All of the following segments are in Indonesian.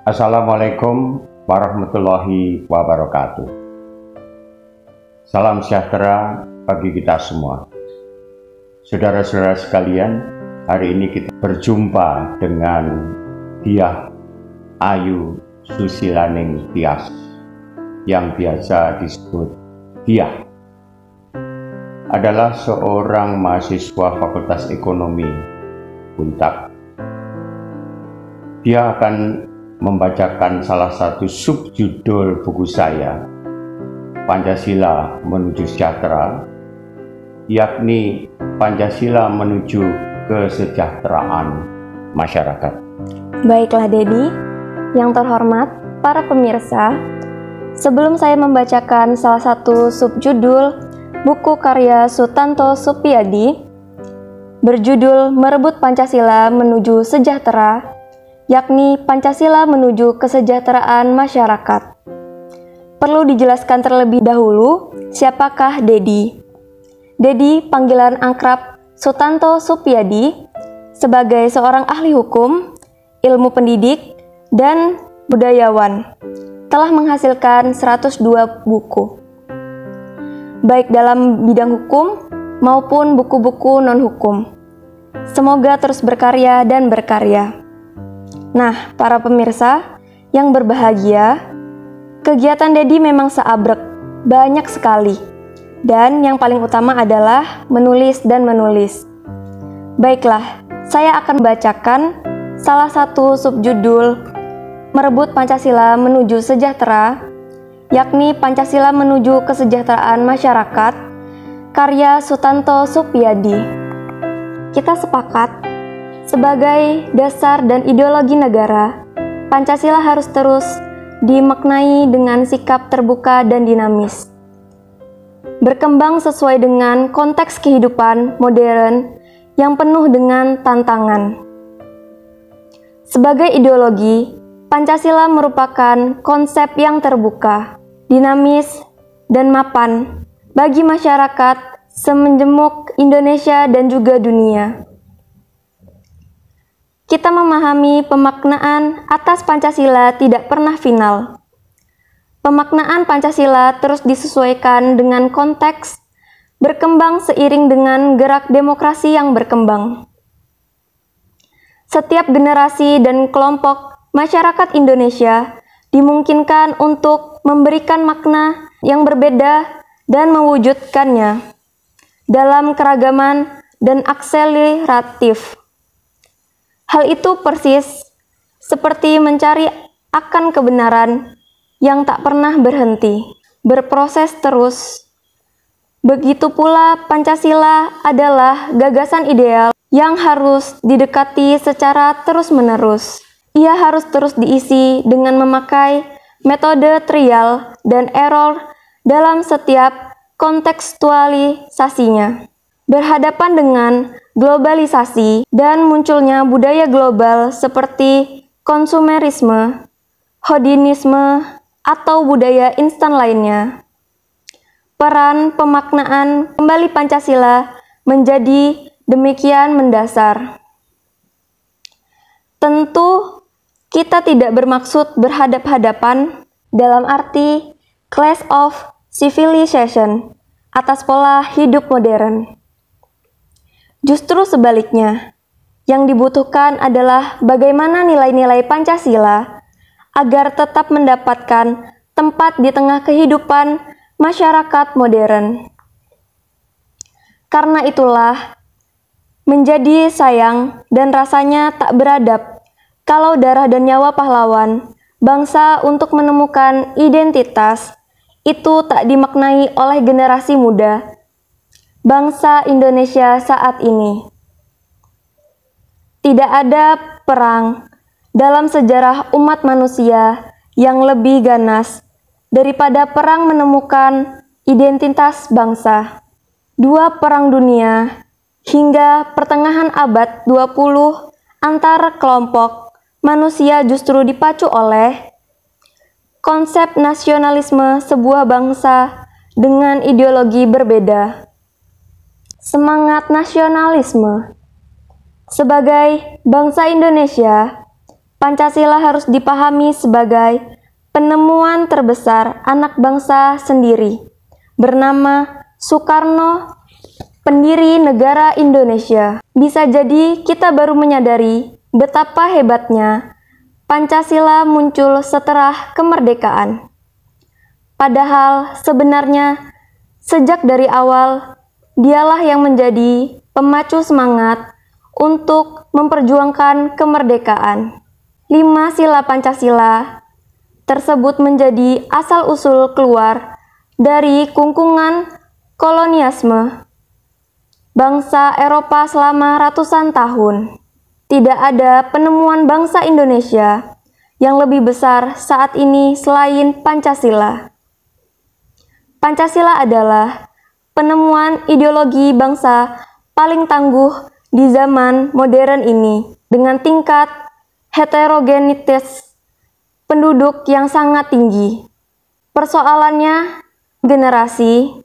Assalamualaikum warahmatullahi wabarakatuh. Salam sejahtera bagi kita semua. Saudara-saudara sekalian, hari ini kita berjumpa dengan Diah Ayu Susilaning Tias yang biasa disebut Diah. Adalah seorang mahasiswa Fakultas Ekonomi Untak. Dia akan membacakan salah satu subjudul buku saya, Pancasila Menuju Sejahtera, yakni Pancasila Menuju Kesejahteraan Masyarakat. Baiklah Dedi, yang terhormat para pemirsa, sebelum saya membacakan salah satu subjudul buku karya Sutanto Supiyadi berjudul Merebut Pancasila Menuju Sejahtera, yakni Pancasila Menuju Kesejahteraan Masyarakat. Perlu dijelaskan terlebih dahulu, siapakah Dedi? Dedi, panggilan akrab Sutanto Supiyadi, sebagai seorang ahli hukum, ilmu pendidik, dan budayawan, telah menghasilkan 102 buku, baik dalam bidang hukum maupun buku-buku non-hukum. Semoga terus berkarya dan berkarya. Nah, para pemirsa yang berbahagia, kegiatan Dedi memang seabrek, banyak sekali. Dan yang paling utama adalah menulis dan menulis. Baiklah, saya akan bacakan salah satu subjudul Merebut Pancasila Menuju Sejahtera, yakni Pancasila Menuju Kesejahteraan Masyarakat, karya Sutanto Supiyadi. Kita sepakat, sebagai dasar dan ideologi negara, Pancasila harus terus dimaknai dengan sikap terbuka dan dinamis, berkembang sesuai dengan konteks kehidupan modern yang penuh dengan tantangan. Sebagai ideologi, Pancasila merupakan konsep yang terbuka, dinamis, dan mapan bagi masyarakat semenjemuk Indonesia dan juga dunia. Kita memahami pemaknaan atas Pancasila tidak pernah final. Pemaknaan Pancasila terus disesuaikan dengan konteks, berkembang seiring dengan gerak demokrasi yang berkembang. Setiap generasi dan kelompok masyarakat Indonesia dimungkinkan untuk memberikan makna yang berbeda dan mewujudkannya dalam keragaman dan akseleratif. Hal itu persis seperti mencari akan kebenaran yang tak pernah berhenti, berproses terus. Begitu pula Pancasila adalah gagasan ideal yang harus didekati secara terus-menerus. Ia harus terus diisi dengan memakai metode trial dan error dalam setiap kontekstualisasinya. Berhadapan dengan globalisasi dan munculnya budaya global seperti konsumerisme, hedonisme, atau budaya instan lainnya. Peran pemaknaan kembali Pancasila menjadi demikian mendasar. Tentu kita tidak bermaksud berhadap-hadapan dalam arti clash of civilization atas pola hidup modern. Justru sebaliknya, yang dibutuhkan adalah bagaimana nilai-nilai Pancasila agar tetap mendapatkan tempat di tengah kehidupan masyarakat modern. Karena itulah, menjadi sayang dan rasanya tak beradab kalau darah dan nyawa pahlawan bangsa untuk menemukan identitas itu tak dimaknai oleh generasi muda bangsa Indonesia saat ini. Tidak ada perang dalam sejarah umat manusia yang lebih ganas daripada perang menemukan identitas bangsa. Dua perang dunia hingga pertengahan abad 20 antar kelompok manusia justru dipacu oleh konsep nasionalisme sebuah bangsa dengan ideologi berbeda. Semangat nasionalisme sebagai bangsa Indonesia Pancasila harus dipahami sebagai penemuan terbesar anak bangsa sendiri, bernama Soekarno, pendiri negara Indonesia. Bisa jadi kita baru menyadari betapa hebatnya Pancasila muncul setelah kemerdekaan. Padahal sebenarnya sejak dari awal dialah yang menjadi pemacu semangat untuk memperjuangkan kemerdekaan. 5 sila Pancasila tersebut menjadi asal-usul keluar dari kungkungan kolonialisme bangsa Eropa selama ratusan tahun. Tidak ada penemuan bangsa Indonesia yang lebih besar saat ini selain Pancasila. Pancasila adalah penemuan ideologi bangsa paling tangguh di zaman modern ini dengan tingkat heterogenitas penduduk yang sangat tinggi. Persoalannya generasi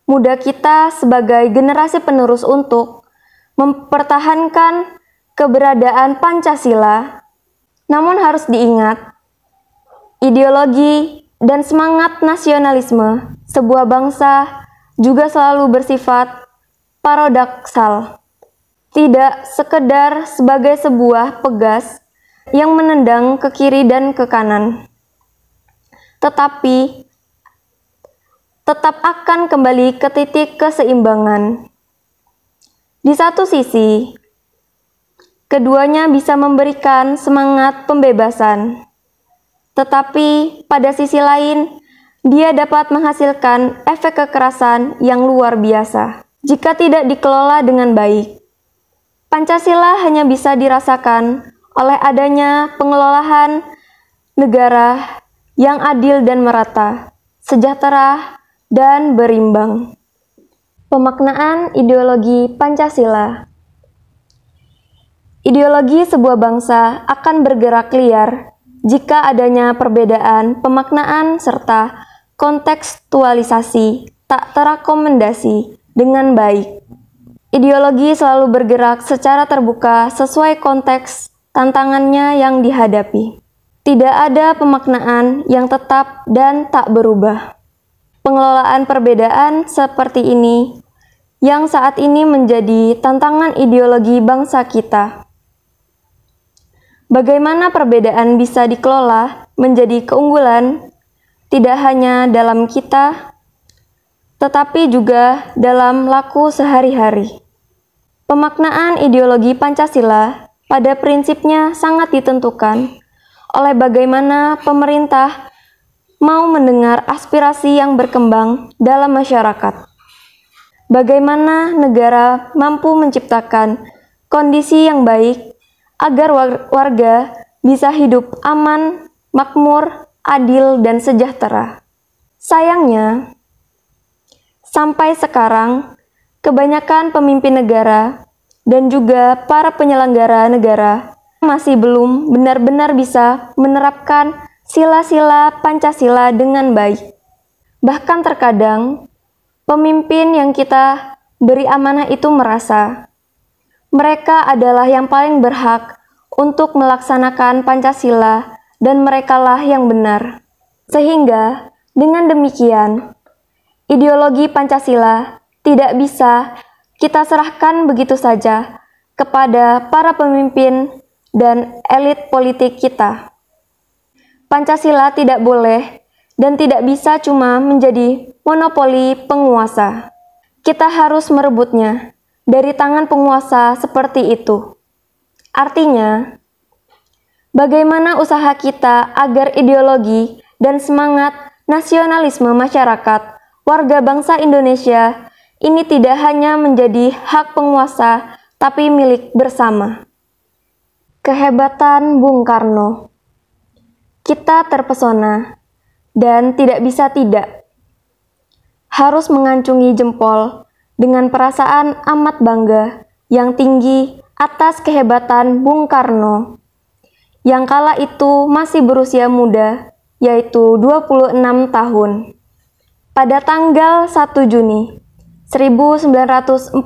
muda kita sebagai generasi penerus untuk mempertahankan keberadaan Pancasila. Namun harus diingat, ideologi dan semangat nasionalisme sebuah bangsa juga selalu bersifat paradoksal. Tidak sekedar sebagai sebuah pegas yang menendang ke kiri dan ke kanan, tetapi tetap akan kembali ke titik keseimbangan. Di satu sisi, keduanya bisa memberikan semangat pembebasan, tetapi pada sisi lain, dia dapat menghasilkan efek kekerasan yang luar biasa jika tidak dikelola dengan baik. Pancasila hanya bisa dirasakan oleh adanya pengelolaan negara yang adil dan merata, sejahtera, dan berimbang. Pemaknaan ideologi Pancasila. Ideologi sebuah bangsa akan bergerak liar jika adanya perbedaan pemaknaan serta kontekstualisasi tak terakomodasi dengan baik. Ideologi selalu bergerak secara terbuka sesuai konteks tantangannya yang dihadapi. Tidak ada pemaknaan yang tetap dan tak berubah. Pengelolaan perbedaan seperti ini yang saat ini menjadi tantangan ideologi bangsa kita. Bagaimana perbedaan bisa dikelola menjadi keunggulan tidak hanya dalam kita, tetapi juga dalam laku sehari-hari. Pemaknaan ideologi Pancasila pada prinsipnya sangat ditentukan oleh bagaimana pemerintah mau mendengar aspirasi yang berkembang dalam masyarakat. Bagaimana negara mampu menciptakan kondisi yang baik agar warga bisa hidup aman, makmur, adil, dan sejahtera. Sayangnya, sampai sekarang, kebanyakan pemimpin negara dan juga para penyelenggara negara masih belum benar-benar bisa menerapkan sila-sila Pancasila dengan baik. Bahkan terkadang, pemimpin yang kita beri amanah itu merasa mereka adalah yang paling berhak untuk melaksanakan Pancasila dan merekalah yang benar. Sehingga, dengan demikian, ideologi Pancasila tidak bisa kita serahkan begitu saja kepada para pemimpin dan elit politik kita. Pancasila tidak boleh dan tidak bisa cuma menjadi monopoli penguasa. Kita harus merebutnya dari tangan penguasa seperti itu. Artinya, bagaimana usaha kita agar ideologi dan semangat nasionalisme masyarakat warga bangsa Indonesia ini tidak hanya menjadi hak penguasa, tapi milik bersama. Kehebatan Bung Karno. Kita terpesona dan tidak bisa tidak. Harus mengancungi jempol dengan perasaan amat bangga yang tinggi atas kehebatan Bung Karno, yang kala itu masih berusia muda, yaitu 26 tahun. Pada tanggal 1 Juni 1945,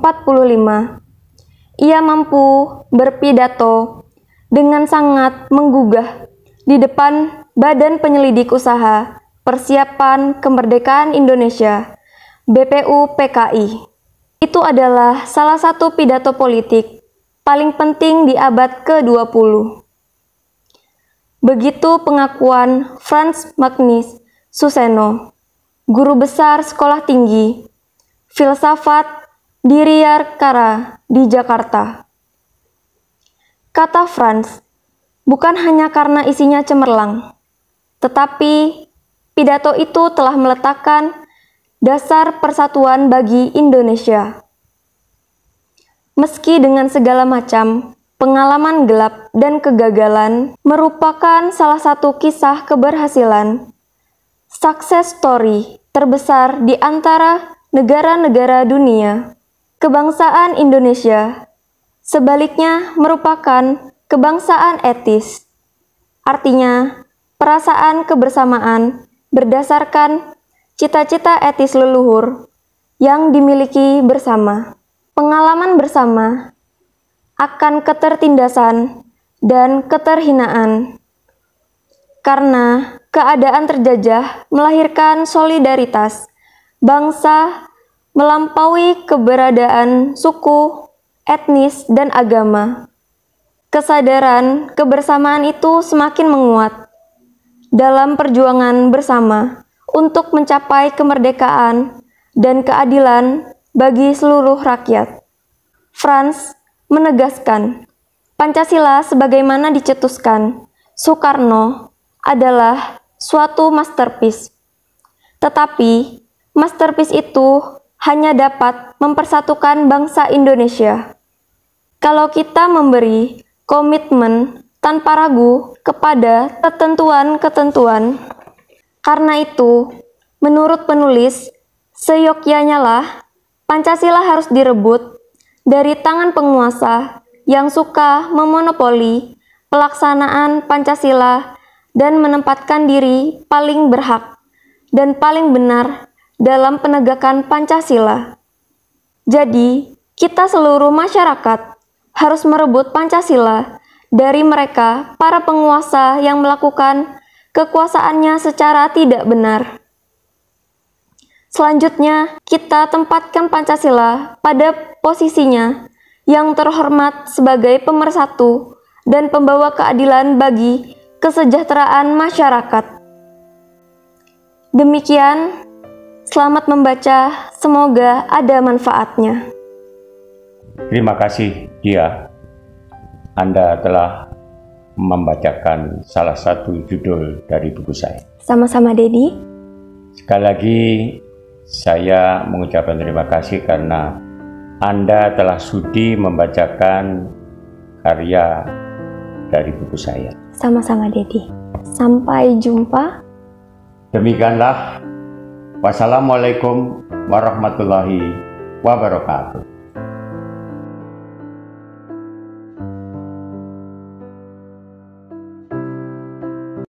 ia mampu berpidato dengan sangat menggugah di depan Badan Penyelidik Usaha Persiapan Kemerdekaan Indonesia (BPUPKI). Itu adalah salah satu pidato politik paling penting di abad ke-20. Begitu pengakuan Frans Magnus Suseno, guru besar sekolah tinggi filsafat di Riyarkara di Jakarta. Kata Frans, bukan hanya karena isinya cemerlang, tetapi pidato itu telah meletakkan dasar persatuan bagi Indonesia. Meski dengan segala macam pengalaman gelap dan kegagalan merupakan salah satu kisah keberhasilan, success story terbesar di antara negara-negara dunia. Kebangsaan Indonesia sebaliknya merupakan kebangsaan etis, artinya perasaan kebersamaan berdasarkan cita-cita etis leluhur yang dimiliki bersama, pengalaman bersama akan ketertindasan dan keterhinaan. Karena keadaan terjajah melahirkan solidaritas bangsa melampaui keberadaan suku, etnis, dan agama. Kesadaran kebersamaan itu semakin menguat dalam perjuangan bersama untuk mencapai kemerdekaan dan keadilan bagi seluruh rakyat. Frans menegaskan, Pancasila sebagaimana dicetuskan Soekarno adalah suatu masterpiece. Tetapi masterpiece itu hanya dapat mempersatukan bangsa Indonesia kalau kita memberi komitmen tanpa ragu kepada ketentuan-ketentuan. Karena itu, menurut penulis, seyogyanya lah Pancasila harus direbut dari tangan penguasa yang suka memonopoli pelaksanaan Pancasila dan menempatkan diri paling berhak dan paling benar dalam penegakan Pancasila. Jadi, kita seluruh masyarakat harus merebut Pancasila dari mereka para penguasa yang melakukan kekuasaannya secara tidak benar. Selanjutnya, kita tempatkan Pancasila pada posisinya yang terhormat sebagai pemersatu dan pembawa keadilan bagi kesejahteraan masyarakat. Demikian, selamat membaca, semoga ada manfaatnya. Terima kasih, Dia. Anda telah membacakan salah satu judul dari buku saya. Sama-sama, Dedi. Sekali lagi, saya mengucapkan terima kasih karena Anda telah sudi membacakan karya dari buku saya. Sama-sama, Dedi. Sampai jumpa. Demikianlah. Wassalamualaikum warahmatullahi wabarakatuh.